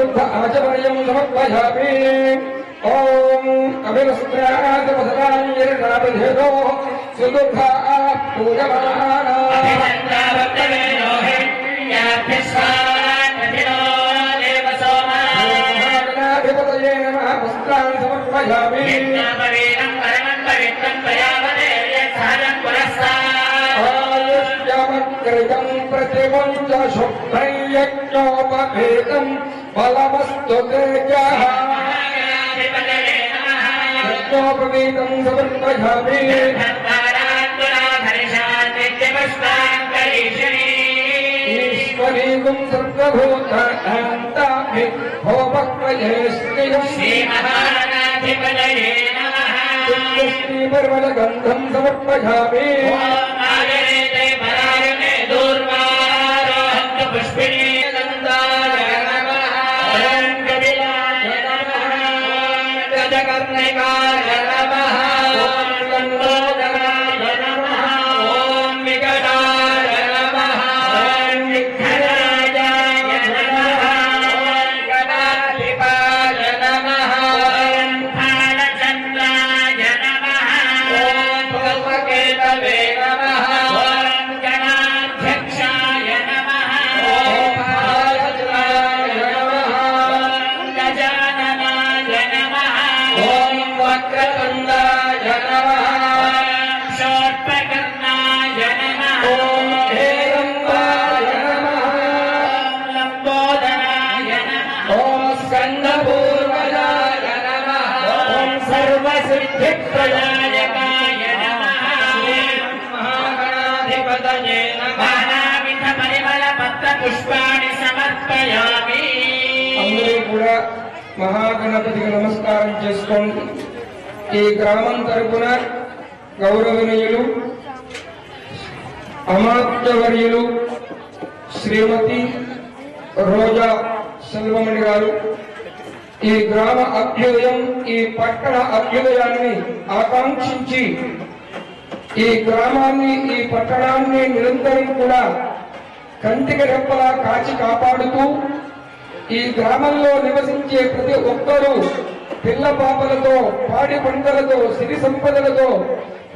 शुद्ध आचमनीयं समर्पयामि। ओम अभिवस्त्रादवसराञ्जलिर्नाभिधेदो सुदुर्गा पूजमाना महागणाधिपतये नमः। वस्त्रान् समर्पयामि। आयुष्यमग्रजं प्रतिमञ्च शुभ्रं यज्ञोपभेदं फलमस्तु तेजः। यज्ञोपवीतं समर्पयामि। ईश्वरीगुं सर्वभूतान्ताभि होमक्वये श्रीमहागणाधिपतये समर्पयामि। पुष्पाणि समर्पयामि। అందరూ కూడా మహాగణపతికి నమస్కారం చేసుకోండి। ఈ గ్రామం తరపున గౌరవనీయులు అమాత్యవర్యులు శ్రీమతి రోజా సెల్వమణి గారు ఈ గ్రామ అభ్యుదయం ఈ పట్టణ అభ్యుదయాన్ని ఆకాంక్షించి ఈ గ్రామాన్ని ఈ పట్టణాన్ని నిరంతరం కూడా కంటికి రెప్పలా కాచి కాపాడుతూ ఈ గ్రామంలో నివసించే ప్రతి ఒక్కరూ పిల్ల పాపలతో పాడి పంటలతో సిరి సంపదలతో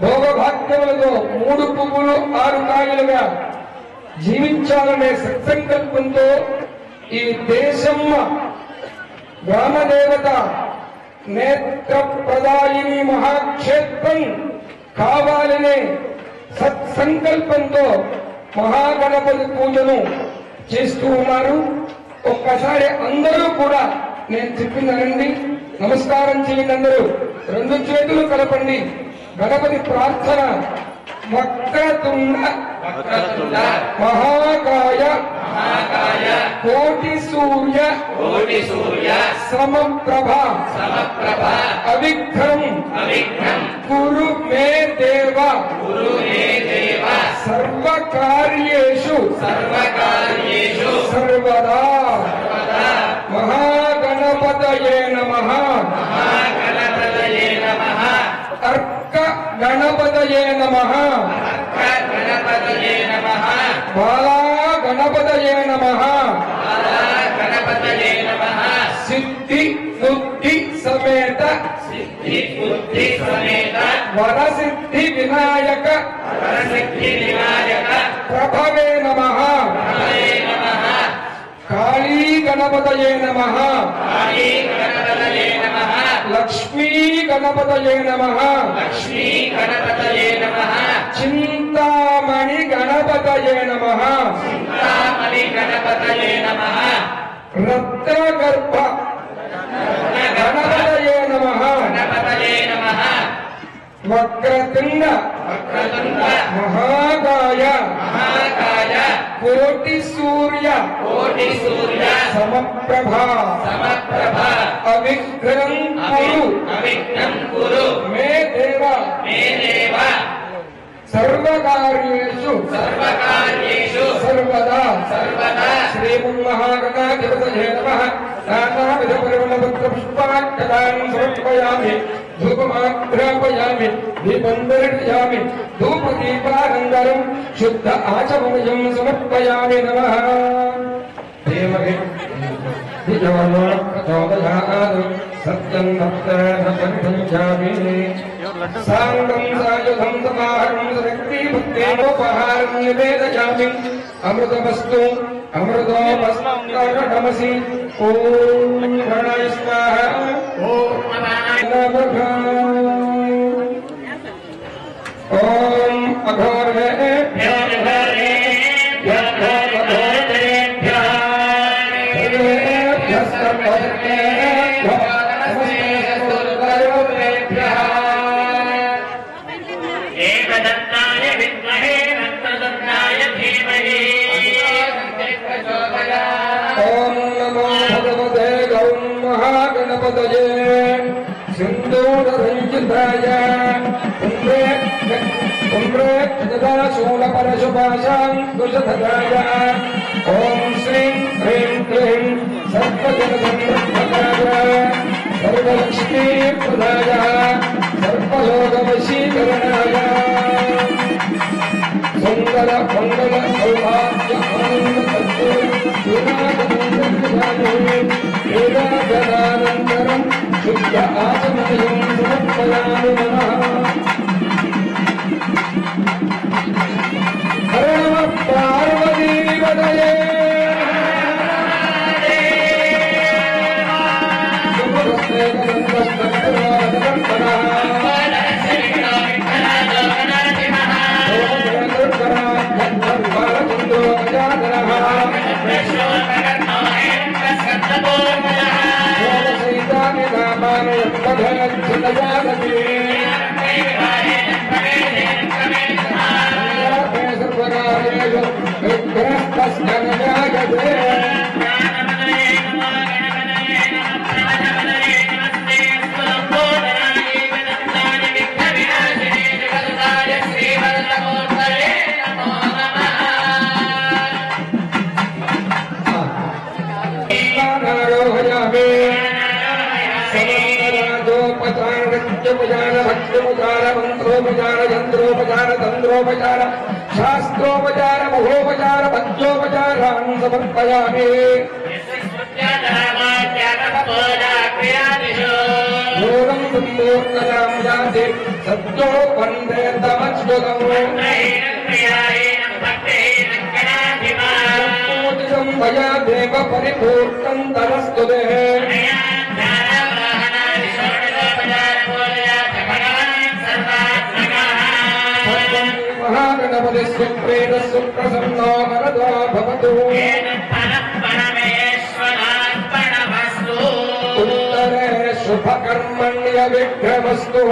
భోగభాగ్యములతో 3 పువ్వులు 6 కాయలుగా జీవించాలనే సత్సంకల్పంతో ఈ దేశమ్మ గ్రామదేవత నేత్ర ప్రదాయిని మహాక్షేత్రం కావాలనే సత్సంకల్పంతో మహాగణపతి పూజను చేస్తూ ఉన్నారు। ఒక్కసారి అందరూ కూడా నేను చెప్పినండి నమస్కారం చేయండి। అందరూ 2 చేతులు కలపండి। గణపతి ప్రార్థన వక్రతుండ మహాకాయ కోటి సూర్య సమప్రభ అవిఘ్నం కురు మే దేవ సర్వకార్యేషు సర్వదా మహాగణపతయే నమః। అర్క గణపతయే నమః। బాలా గణపతయే నమః। సిద్ధి బుద్ధి సమేత వరసిద్ధి వినాయక ప్రభవే నమః। కాళీ గణపతయే నమః। లక్ష్మీ గణపతయే నమః। చింతామణి గణపతయే నమః। రత్నగర్భ గణపతయే నమః। వక్రతుండ మహాకాయ కోటి సూర్య సమప్రభ అవిఘ్నం కురు మే దేవ సర్వకార్యేషు సర్వదా శ్రీమన్మహాగణాధిపతయే నమః। నానావిధ పరిమళపత్ర పుష్పాక్షతాన్ని సమర్పయామి। ధూపమాగ్రాపయామి దీపం దర్శయామి ధూపదీపానందరం శుద్ధ ఆచమనీయం సమర్పయామి నమః। सत्यं भक्तेन परिपञ्चामि साङ्गं सायुधं समाहरं शक्तिभक्तेनोपहारं निवेदयामि अमृतमस्तु अमृतोमस्मि ॐ गणाय स्वाहा ॐ नमः ॐ अघोरेभ्यः एकदन्ताय विद्महे वक्रतुण्डाय धीमहि ॐ नमो भगवते गौ महागणपतये सिन्दूररञ्जिताय शूलपरशुभाशाङ्कुशधराय ॐ श्रीं ह्रीं क्लीं सर्वजनसंरक्षकाय सर्वलक्ष्मीप्रदाय सर्वलोकवशीकरणाय सुन्दर मङ्गल सौभाग्य आनन्दरं शुद्ध आचमनयं समर्पयामि नमः हर नमः पार्वतीपतये भक्तोपचार मंत्रोपचार यंत्रोपचार तंत्रोपचार शास्त्रोपचार महोपचार भक्तोपचारान् समर्पयामि योगं संपूर्णतां याति सत्तो वन्दे तमच्युतम् पूजितं मया देव परिपूर्णं तरस्तु ते महागणपति सुप्रीत सुप्रसन्नो वरदो भवतु उत्तरे शुभकर्मण्य विघ्नमस्तु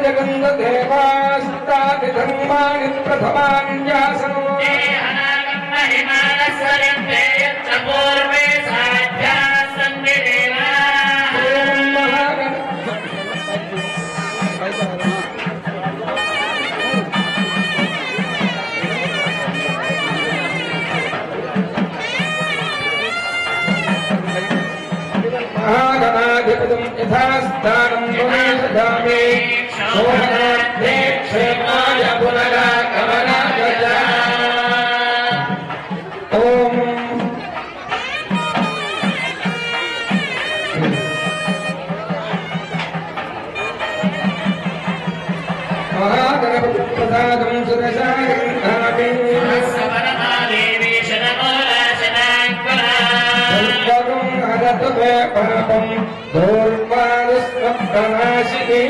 जगन्द देवास्तादि धर्माणि प्रथमान्यासनो महागणाधिपतिं यथास्थानं पुनर्ददामि शोभनार्थे क्षेमाय पुनरागमनाय ॐ महागणपति प्रसादं सुरसा गृह्णामि मे पापं दूर्वारुस्वप्ननाशिनी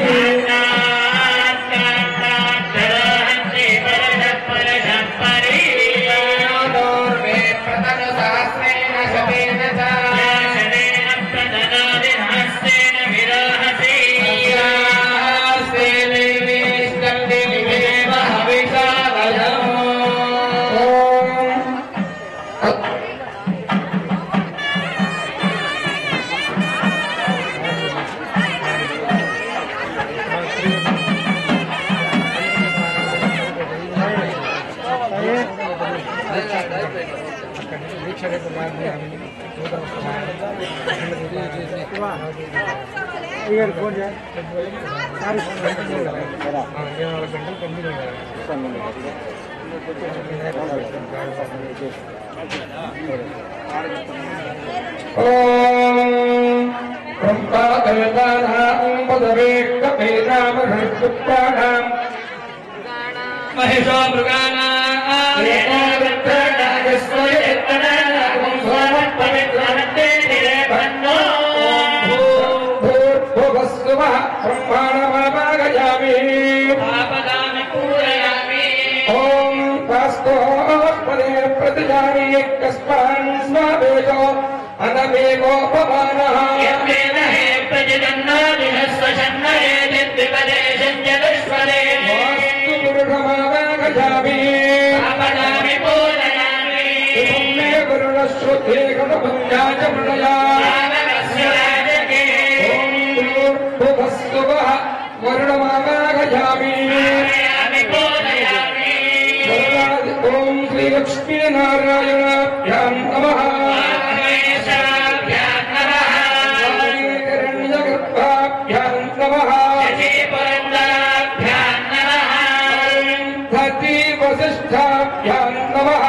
फोन మహేశో మృగానా బ్రహ్మాణమాగజామి ఓం కాస్తోపదే ప్రతిజామి కస్మాన్ స్వావేశో అనవేగోపమానః వాస్తు పురుషమాగజామి మే వరుణశ్రుతే గణపంచాచ మృళయా ఓం భూర్భువస్సువః వరుణమాగజామి ఓం శ్రీ లక్ష్మీనారాయణాభ్యాం నమః హిరణ్యగర్భాభ్యాం నమః ధతి వసిష్ఠాభ్యాం నమః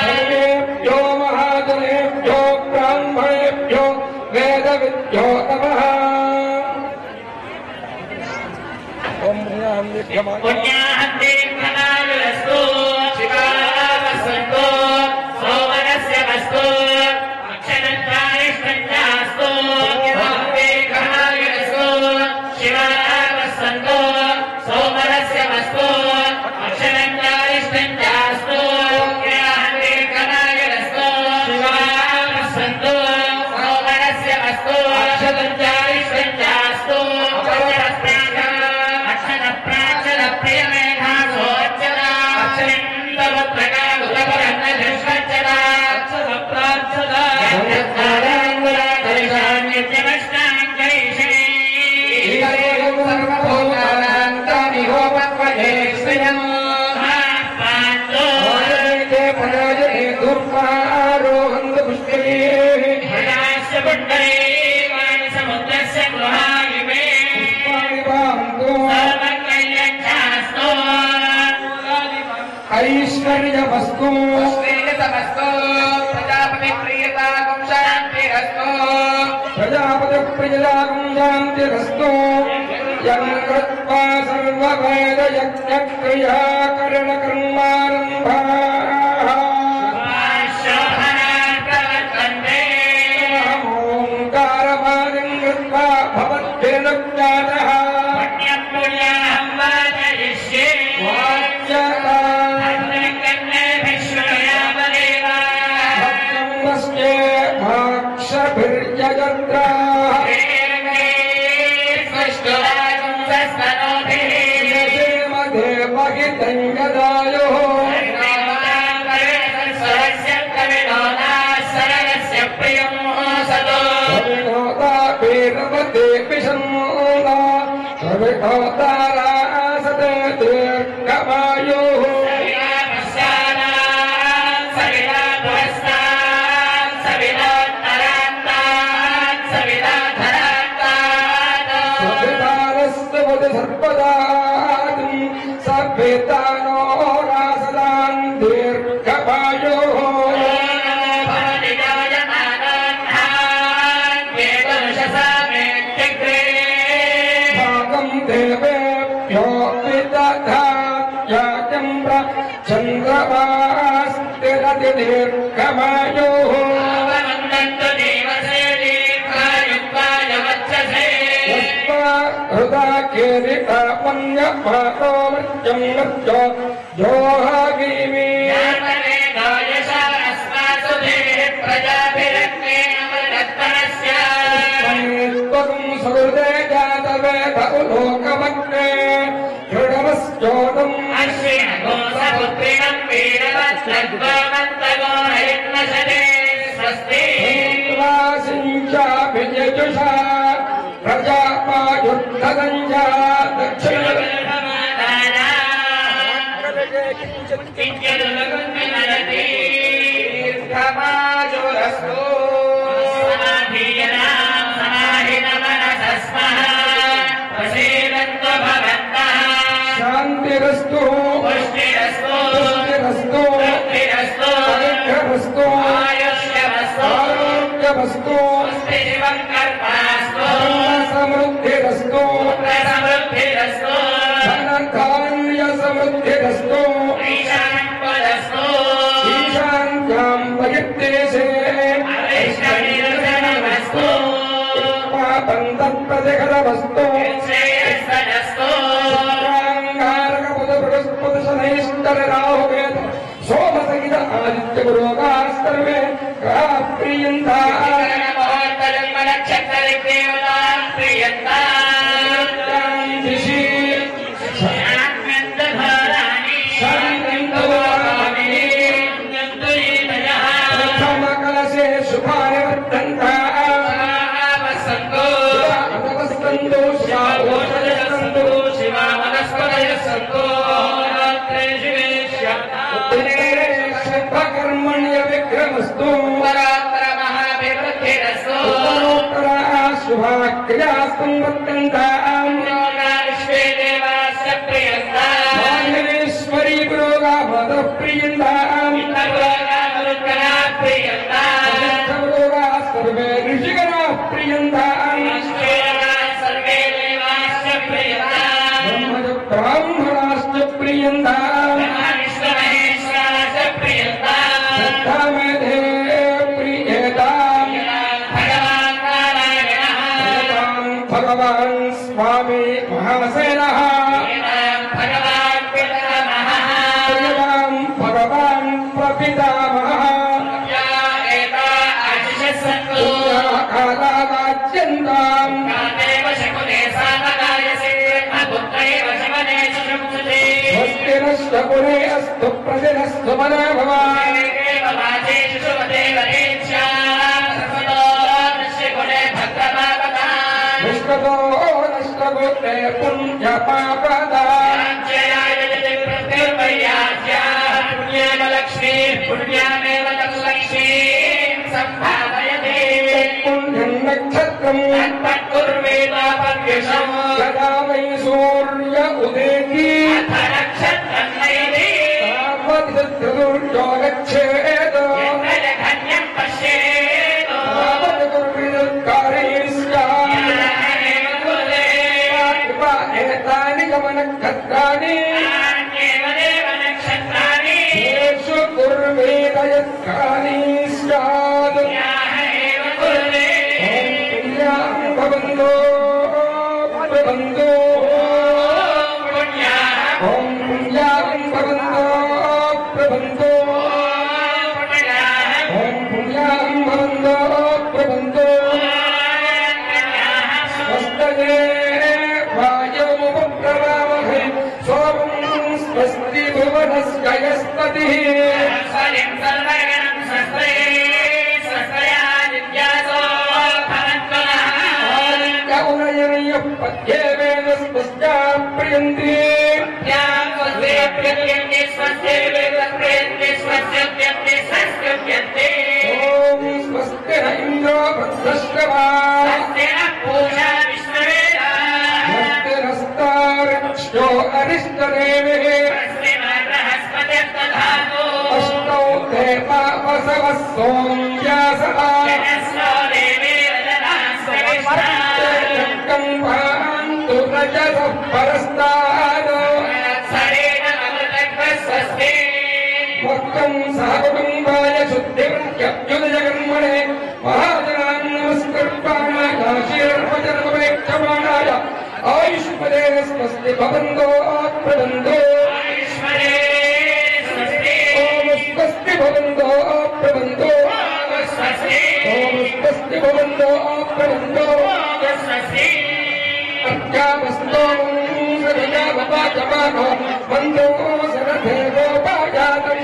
సర్వేభ్యో మహాజనేభ్యో బ్రాహ్మణేభ్యో వేదవిద్యో నమః పుణ్యాహంతే ప్రణాళిస్తు శివావసంతో సోమనస్య వస్తు అక్షరంతాయిష్టంచాస్తు హంతే ప్రణాళిస్తు శివావసంతో సోమనస్య వస్తు అక్షరంతాయిష్టంచాస్తు హంతే ప్రణాళిస్తు శివావసంతో సోమనస్య వస్తు అక్షరంతాయిష్టంచాస్తు ఐశ్వర్యవస్తు ప్రజాపతి ప్రియతాకం శాంతిరస్తు ప్రజాపతి ప్రియలాగం శాంతిరస్తు యం కృత్వా సర్వవేద యజ్ఞక్రియాకరణ కర్మారంభాః ఓంకారవాదిం కృత్వా భవద్భిర్నజ్ఞాతః చంద్రమాస్తిరతిర్గమాయోః హృదా కేరితాపన్యపాతో మృత్యం మృత్యో జోహాగీమి సహృదే జాతవేద లోకమగ్నే దృఢమస్యోతం సించాభిజుషా ప్రజాపాయుద్ధదంజా దక్షిణ దీర్ఘమాయురస్తు సమాహిన మనసస్మః వసేదంతు భవంతః पुष्टिरस्तु पुष्टिरस्तु पुष्टिरस्तु वृद्धिरस्तु आयुष्यवस्तु आयुष्यवस्तु आरोग्यवस्तु पुष्टिजीवं कर्मास्तु समृद्धिरस्तु पुत्रसमृद्धिरस्तु धनधान्य समृद्धिरस्तु ईशानपदस्तु ईशान्यां वयत्तेशे अरिष्टनिर्जनमस्तु बन्धप्रतिघटवस्तु श्रेयस्सदस्तु राहुवेद सोमसहित आदित्य पुरोगास्तर्वे प्रियन्ता कलशे शुभानि वर्धन्ता कर्मण्य विक्रमस्तु शुभा क्रिया संवर्तन्ताश्वरी पुरोगा मद प्रियन्ता सर्वे ऋषिगणा प्रियन्ता ब्राह्मणाश्च प्रियन्ता मेधे प्रियताम् भगवान् स्वामी महासेनः प्रियताम् भगवान् प्रपितामहः कालावाच्यन्ताम् स्वस्ति नश्चकुले अस्तु प्रतिनस्तु मनो भवान् विष्णुतो नष्टगोत्रे पुण्यपापदा पुण्यामेव लक्ष्मी सम्भावयते पुण्यं नक्षत्रम् तत्कुर्वेदापद्युषम् यदा वै सूर्य उदेति नक्षत्रं नयति तावद् गच्छेत् यत्रजघन्यं पश्येत् तावद् कुर्विदुर्कार्ये स्यात् एव कुर्वे एतानि गमनक्षत्राणि नान्येव देव नक्षत्राणि येषु कुर्वेद यत्कानि स्यात् याः एव कुर्वे भवन्तो प्रबन्धो पुण्याः ॐ पुण्यां भवन्तो प्रबन्धो पुण्याः ॐ पुण्यां भवन्तो प्रबन्धो स्वस्तये वायुमुपप्रवामहे सोमं स्वस्ति भुवनस्य यस्पतिः स्वयं सर्वगणं स्वस्ते स्वस्तयादित्यासो भवन्तुनः उनयनयः पद्येवेन स्वस्या प्रियन्ति यां स्वस्ते प्रियन्ते स्वस्ते वेदप्रियन्ते स्वस्यप्यन्ते स्वस्यप्यन्ते ॐ स्वस्ति न इन्द्रो वृद्धश्रवा स्वस्ति नः पूषा विश्ववेदाः स्वस्ति नस्तारिक्ष्यो अरिष्टदेविः स्वस्ति न बृहस्पतिर्दधातु अष्टौ देवा वसवः सोम्यासः जनस्यो देवीर्जनास्ते चक्रं भान्तु रजसः परस्तात् सरेण अमृतग्रः स्वस्ति भक्तं सहकुटुम्बाय शुद्धिमत्यभ्युदयकर्मणे महाजनान् नमस्कृत्वाणायाशीर्वचनमपेक्षमाणाय आयुष्मदे स्वस्ति भवन्तो प्रबन्धो आयुष्मदे स्वस्ति ॐ स्वस्ति भवन्तो प्रबन्धो स्वस्ति ॐ स्वस्ति भवन्तो प्रबन्धो स्वस्ति अद्यावस्तो सविजावपाचमानो बन्धो सरथेवो पाजातम्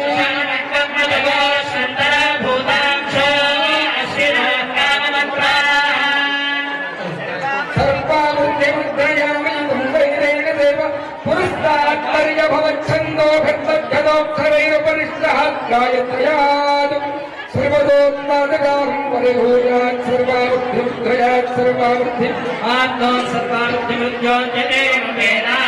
सर्वावृत्तिमुद्रयामि वैरेण देव पुरस्तात्पर्यभवच्छन्दोभिर्लभ्यदोऽक्षरैरुपरिष्टः गायत्रयात् सर्वदोत्पादकां परिभूयात् सर्वावृत्तिमुद्रयात् सर्वावृत्ति आत्मा सर्वार्थमुद्योजते वेदा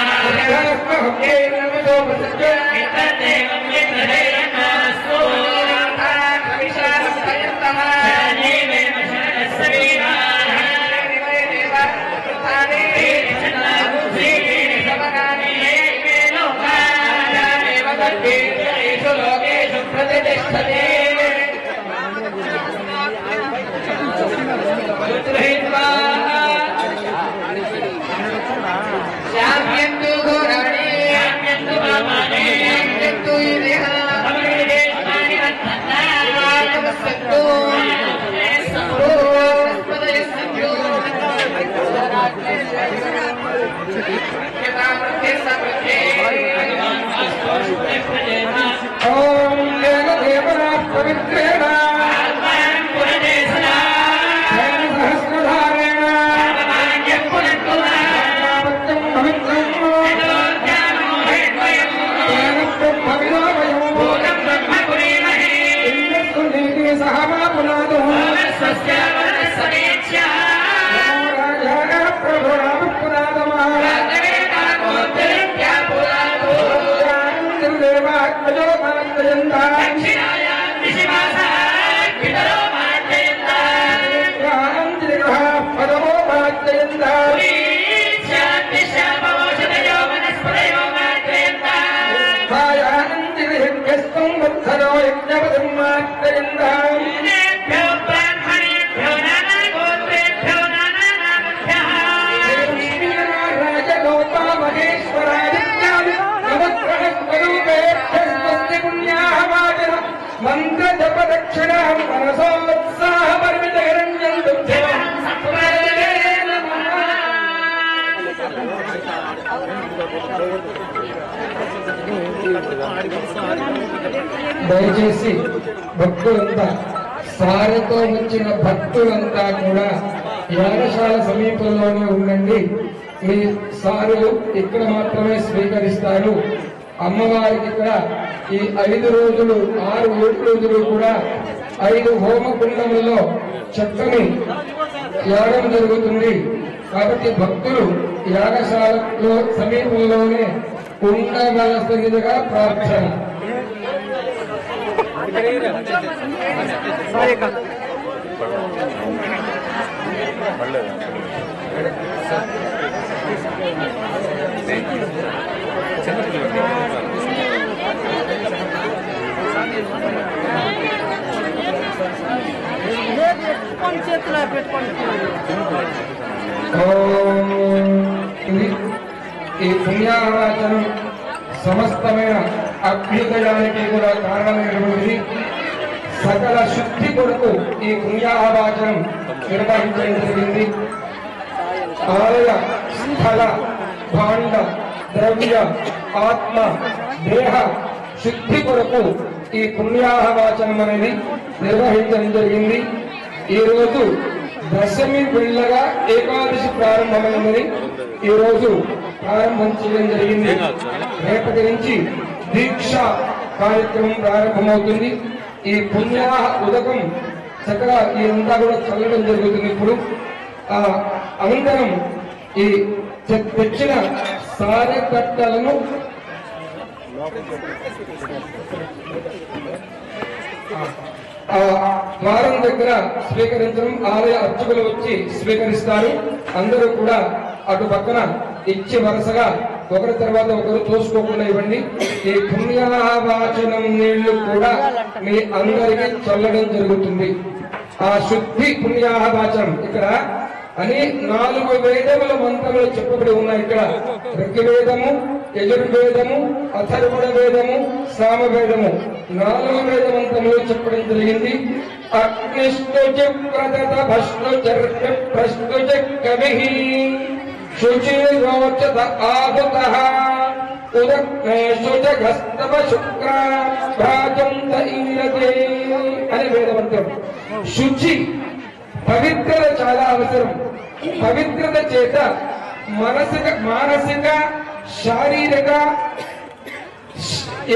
మంత్ర జప దక్షిణ మనసోత్సాహ పరిమిత దయచేసి భక్తులంతా సారతో వచ్చిన భక్తులంతా కూడా యాగశాల సమీపంలోనే ఉండండి. మీ సారులు ఇక్కడ మాత్రమే స్వీకరిస్తారు. అమ్మవారికి ఇక్కడ ఈ 5 రోజులు 6-7 రోజులు కూడా 5 హోమకుండములలో చక్కని యాగం జరుగుతుంది. కాబట్టి భక్తులు యాగశాలలో సమీపంలోనే ఉండవలసినదిగా ప్రార్థన. ఈ పుణ్యావాచనం సమస్తమైన అభ్యుదయానికి కూడా కారణమైనటువంటి సకల శుద్ధి కొరకు ఈ పుణ్యావాచనం నిర్వహించడం జరిగింది. ఆలయ స్థల భాండ ద్రవ్య ఆత్మ దేహ శుద్ధి కొరకు ఈ పుణ్యాహవాచనం అనేది నిర్వహించడం జరిగింది. ఈ రోజు దశమి వెళ్ళగా ఏకాదశి ప్రారంభమైందని ఈ రోజు ప్రారంభం చేయడం జరిగింది. రేపటి నుంచి దీక్ష కార్యక్రమం ప్రారంభమవుతుంది. ఈ పుణ్యాహ ఉదకం చక్కగా ఇదంతా కూడా చల్లడం జరుగుతుంది. ఇప్పుడు అనంతరం ఈ తెచ్చిన సారెకట్టలను ద్వారం దగ్గర స్వీకరించడం, ఆలయ అర్చకులు వచ్చి స్వీకరిస్తారు. అందరూ కూడా అటు పక్కన ఇచ్చి వరుసగా ఒకరి తర్వాత ఒకరు తోసుకోకుండా ఇవ్వండి. ఈ పుణ్యావాచనం నీళ్లు కూడా మీ అందరికీ చల్లడం జరుగుతుంది. ఆ శుద్ధి పుణ్యావాచనం ఇక్కడ అని 4 వేదముల మంత్రములు చెప్పబడి ఉన్నాయి. ఇక్కడ ఋగ్వేదము, యజుర్వేదము, అథర్వణ వేదము, సామవేదము 4 వేద మంత్రములు చెప్పడం జరిగింది. అగ్నిష్టుజ ప్రదత భస్నుచర్య ప్రస్తుజ కవిః శుచిరోచత ఆహుతః ఉదగ్నేషు జగస్తవ శుక్ర భ్రాజంత ఈరతే అనే వేదమంత్రం. శుచి పవిత్రత చాలా అవసరం. పవిత్రత చేత మానసిక శారీరక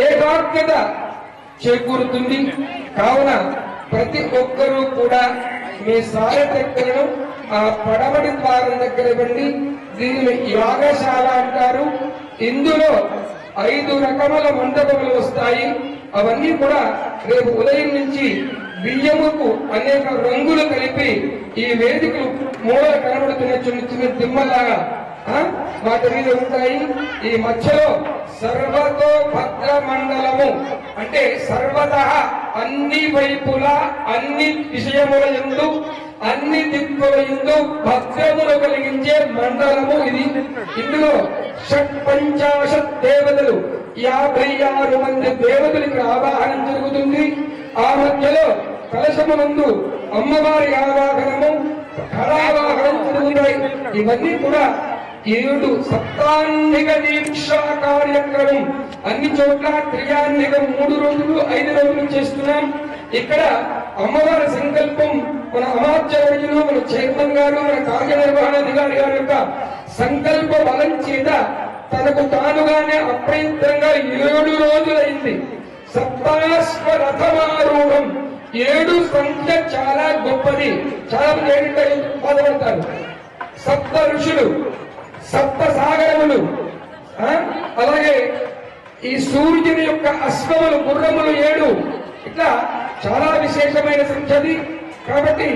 ఏకాగ్రత చేకూరుతుంది. కావున ప్రతి ఒక్కరూ కూడా మీ సారథ్యలను ఆ పడమటి ద్వారం దగ్గర ఇవ్వండి. దీనిని యాగశాల అంటారు. ఇందులో 5 రకముల మండపములు వస్తాయి. అవన్నీ కూడా రేపు ఉదయం నుంచి బియ్యముకు అనేక రంగులు కలిపి ఈ వేదికలు మూల కనబడుతున్న చిన్న చిన్న దిమ్మలాగా వాటి మీద ఉంటాయి. ఈ మధ్యలో సర్వతో భద్ర మండలము అంటే సర్వత అన్ని వైపులా అన్ని విషయముల యందు అన్ని దిక్కుల యందు భద్రమును కలిగించే మండలము ఇది. ఇందులో 50 దేవతలు 56 మంది దేవతలు ఇక్కడ ఆవాహనం జరుగుతుంది. ఆ మధ్యలో కలశమునందు అమ్మవారి ఆవాహనము కళావాహనం జరుగుతాయి. ఇవన్నీ కూడా 7 సప్తాన్నిక దీక్షా కార్యక్రమం అన్ని చోట్ల క్రియాన్నికం 3 రోజులు 5 రోజులు చేస్తున్నాం. ఇక్కడ అమ్మవారి సంకల్పం మన అమాత్యవర్యులు మన చైర్మన్ గారు మన కార్యనిర్వహణాధికారి గారి యొక్క సంకల్ప బలం చేత తనకు తానుగానే అప్రయత్నంగా 7 రోజులైంది. సప్తాశ్వ రథమారూఢం 7 సంఖ్య చాలా గొప్పది. చాలా మంది బాధపడతారు. సప్త ఋషులు, సప్త సాగరములు, అలాగే ఈ సూర్యుని యొక్క అశ్వములు గుర్రములు 7 ఇట్లా చాలా విశేషమైన సంఖ్యది. కాబట్టి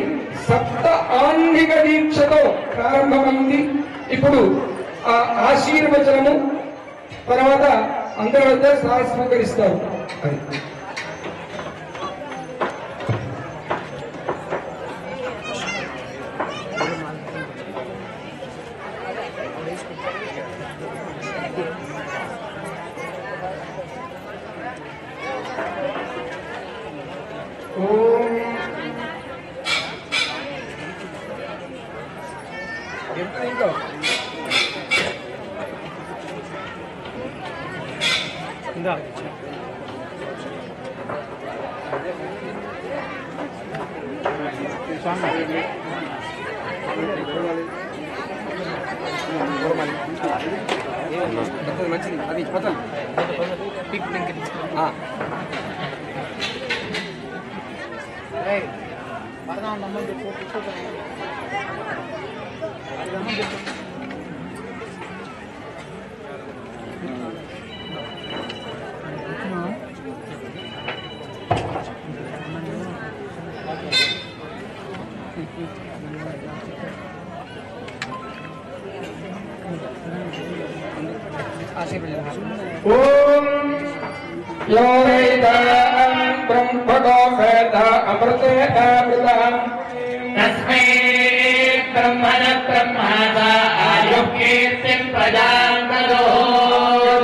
సప్త ఆన్నిక దీక్షతో ప్రారంభమైంది. ఇప్పుడు ఆ ఆశీర్వచనము తర్వాత అందరి వద్ద స్వీకరిస్తారు. మంచిది అది పిక్ లింక్ ఓం यो वेदां ब्रह्मणो वेद अमृतेनामृतम् तस्मै ब्रह्मण ब्रह्मादा आयुर्कीर्तिं प्रदां ददो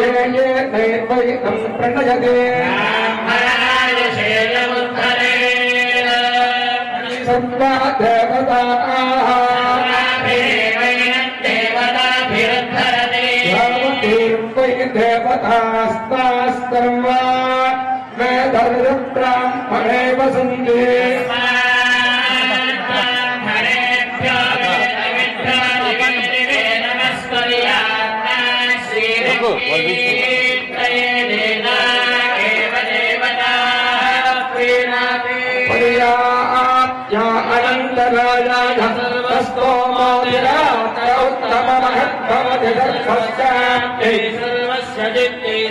ये नैर्वैतं प्रणयते ब्राह्मणाय शैलमुद्धरे सर्वा देवताः देवतास्तास्तर्वा वेदर्ब्राह्मणे वसन्ति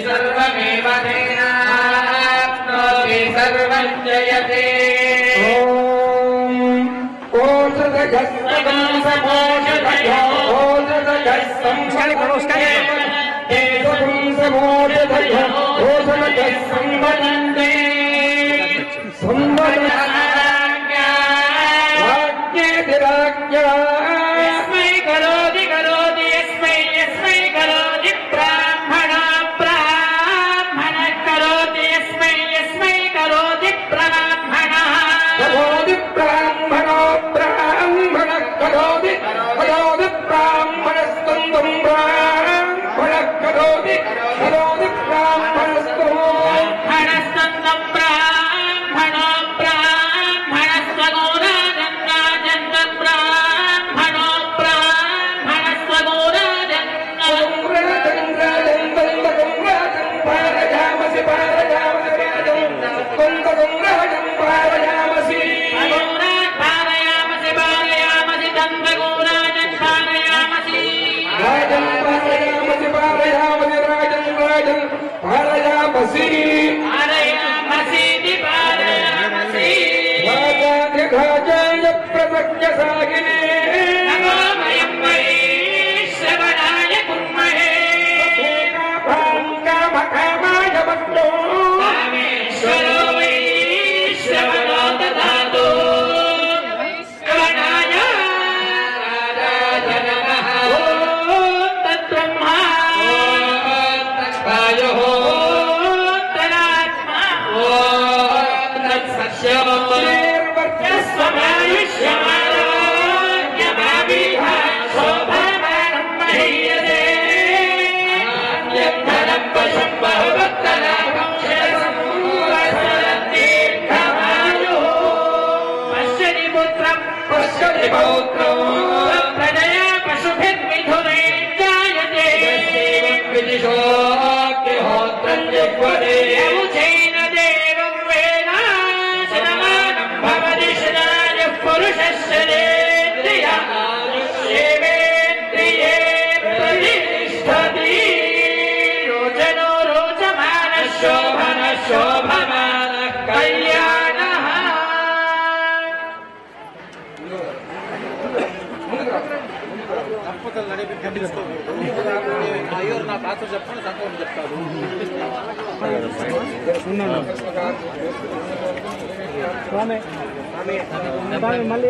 सर्वमेव तेनाप्नोति सर्वं जयते పారయామసి పారయామసీతి పారయామసి వాచాధిఘాచాయ ప్రసజ్ఞ సాగినే నమో వయం వై శ్రవణాయ కుర్మహే కామకామాయ భక్తో కామేశ్వరో వై శ్రవణో దదాతు శ్రవణాయ రాజాజనమః ఓం తద్బ్రహ్మా ఓం తద్వాయుః ఓం తదాత్మా ఓం తత్సత్యం శోభమానం మహీయతే ధనం పశుం బహుభక్తలాభం శరసమూలశరదీర్ఘమాయు పశ్యతి పుత్రం పశ్యతి పౌత్రం ప్రజయా పశుభిర్మిథునైః జాయతే విదిశోగ్నిహోత్రం జిహ్వదే యముచైన దేవం వేద శతమానం భవతి శతాయః పురుషస్యేంద్రియः శేవేంద్రియే ప్రతిష్ఠతి రోచనో రోచమానః శోభనః శోభమానః కళ్యాణః తప్పతలు నడిపి అయ్యో నా పాత్ర చెప్పండి సంతోషం చెప్తారు మళ్ళీ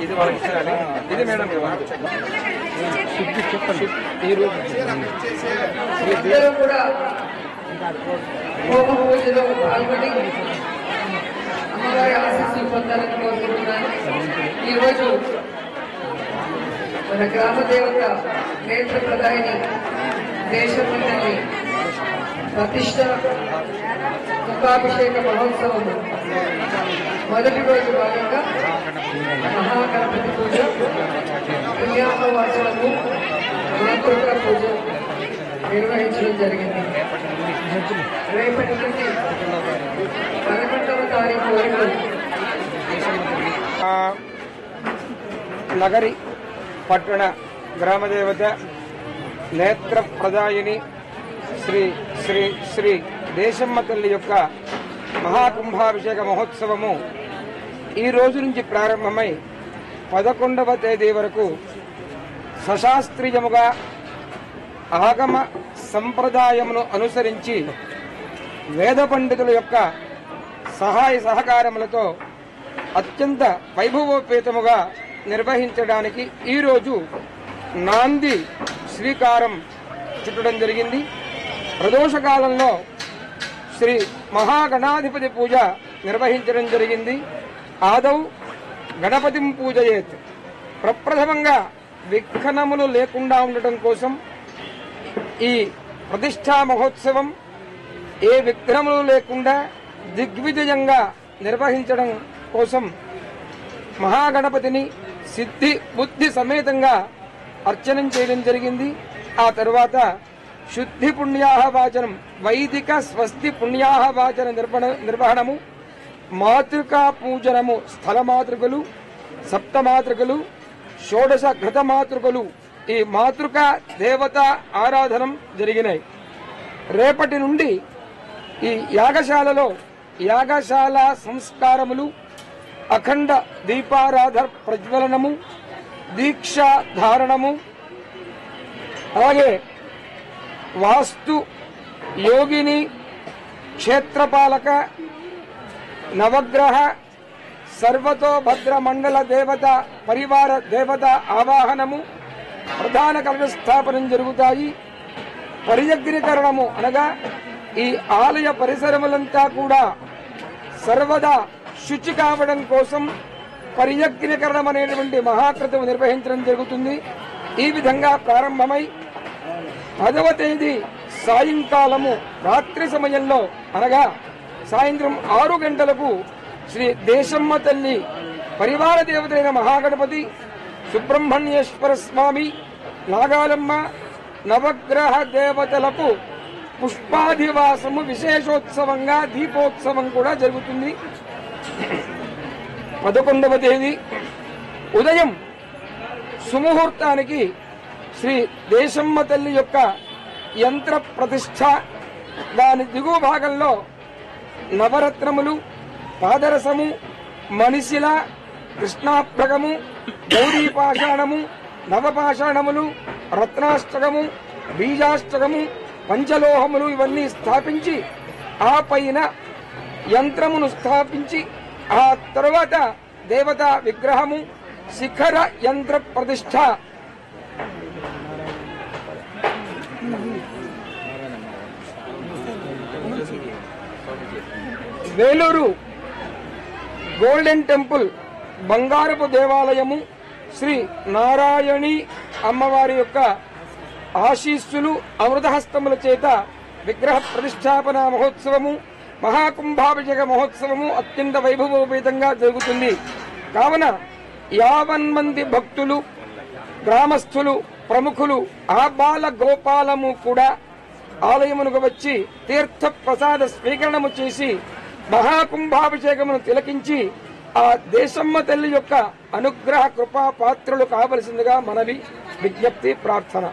ఇది వాళ్ళకి ఇచ్చేయాలి. ఇది మేడం ఈ రోజు అందరూ కూడా హోమ పూజలో పాల్గొని అమ్మవారి ఆశీస్సులు పొందాలని కోరుకుంటున్నాను. ఈరోజు మన గ్రామ దేవత నేత్ర ప్రదాయిని దేశమంతని ప్రతిష్ట కుంభాభిషేక మహోత్సవము మొదటి రోజు భాగంగా మహాగణపతి పూజ, పుణ్యాహవాచనము, మాతృక పూజ నిర్వహించడం జరిగింది. రేపటి నుండి 11వ తారీఖు వరకు నగరి పట్టణ గ్రామదేవత నేత్ర ప్రదాయిని శ్రీ శ్రీ శ్రీ దేశమ్మ తల్లి యొక్క మహాకుంభాభిషేక మహోత్సవము ఈ రోజు నుంచి ప్రారంభమై 11వ తేదీ వరకు సశాస్త్రీయముగా ఆగమ సంప్రదాయమును అనుసరించి వేద పండితుల యొక్క సహాయ సహకారములతో అత్యంత వైభవోపేతముగా నిర్వహించడానికి ఈరోజు నాంది శ్రీకారం చుట్టడం జరిగింది. ప్రదోషకాలంలో శ్రీ మహాగణాధిపతి పూజ నిర్వహించడం జరిగింది. ఆదౌ గణపతిం పూజయేత్. ప్రప్రథమంగా విఘ్నములు లేకుండా ఉండటం కోసం ఈ ప్రతిష్టా మహోత్సవం ఏ విఘ్నములు లేకుండా దిగ్విజయంగా నిర్వహించడం కోసం మహాగణపతిని సిద్ధి బుద్ధి సమేతంగా అర్చనం చేయడం జరిగింది. ఆ తరువాత శుద్ధి పుణ్యాహవాచనం, వైదిక స్వస్తి పుణ్యాహవాచన నిర్వహణము, మాతృకా పూజనము, స్థలమాతృకలు, సప్తమాతృకలు, షోడశ ఘృతమాతృకలు, ఈ మాతృకా దేవత ఆరాధనం జరిగినాయి. రేపటి నుండి ఈ యాగశాలలో యాగశాల సంస్కారములు, అఖండ దీపారాధన ప్రజ్వలనము, దీక్ష ధారణము, అలాగే వాస్తు యోగిని, క్షేత్రపాలక, నవగ్రహ, సర్వతోభద్ర మండల దేవత పరివార దేవత ఆవాహనము, ప్రధాన కలశస్థాపనం జరుగుతాయి. పరియగ్రీకరణము అనగా ఈ ఆలయ పరిసరములంతా కూడా సర్వదా శుచి కావడం కోసం పరియగ్రీకరణం అనేటువంటి మహాకృతం నిర్వహించడం జరుగుతుంది. ఈ విధంగా ప్రారంభమై 10వ తేదీ సాయంకాలము రాత్రి సమయంలో అనగా సాయంత్రం 6 గంటలకు శ్రీ దేశమ్మ తల్లి పరివార దేవతైన మహాగణపతి, సుబ్రహ్మణ్యేశ్వర స్వామి, నాగాలమ్మ, నవగ్రహ దేవతలకు పుష్పాధివాసము విశేషోత్సవంగా దీపోత్సవం కూడా జరుగుతుంది. 11వ తేదీ ఉదయం సుముహూర్తానికి శ్రీ దేశమ్మ తల్లి యొక్క యంత్ర ప్రతిష్ఠ, దాని దిగువ భాగంలో నవరత్నములు, పాదరసము, మణిశిల, కృష్ణాభ్రగము, గౌరీ పాషాణము, నవపాషాణములు, రత్నాష్టకము, బీజాష్టకము, పంచలోహములు ఇవన్నీ స్థాపించి ఆ పైన యంత్రమును స్థాపించి ఆ తరువాత దేవతా విగ్రహము, శిఖర యంత్ర ప్రతిష్ఠ వేలూరు గోల్డెన్ టెంపుల్ బంగారపు దేవాలయము శ్రీ నారాయణి అమ్మవారి యొక్క ఆశీస్సులు అమృతహస్తముల చేత విగ్రహ ప్రతిష్టాపన మహోత్సవము, మహాకుంభాభిషేక మహోత్సవము అత్యంత వైభవోపేతంగా జరుగుతుంది. కావున 50 మంది భక్తులు, గ్రామస్తులు, ప్రముఖులు ఆబాల గోపాలము కూడా ఆలయమునకు వచ్చి తీర్థ ప్రసాద స్వీకరణము చేసి మహాకుంభాభిషేకమును తిలకించి ఆ దేశమ్మ తల్లి యొక్క అనుగ్రహ కృపా పాత్రలు కావలసిందిగా మనవి, విజ్ఞప్తి, ప్రార్థన.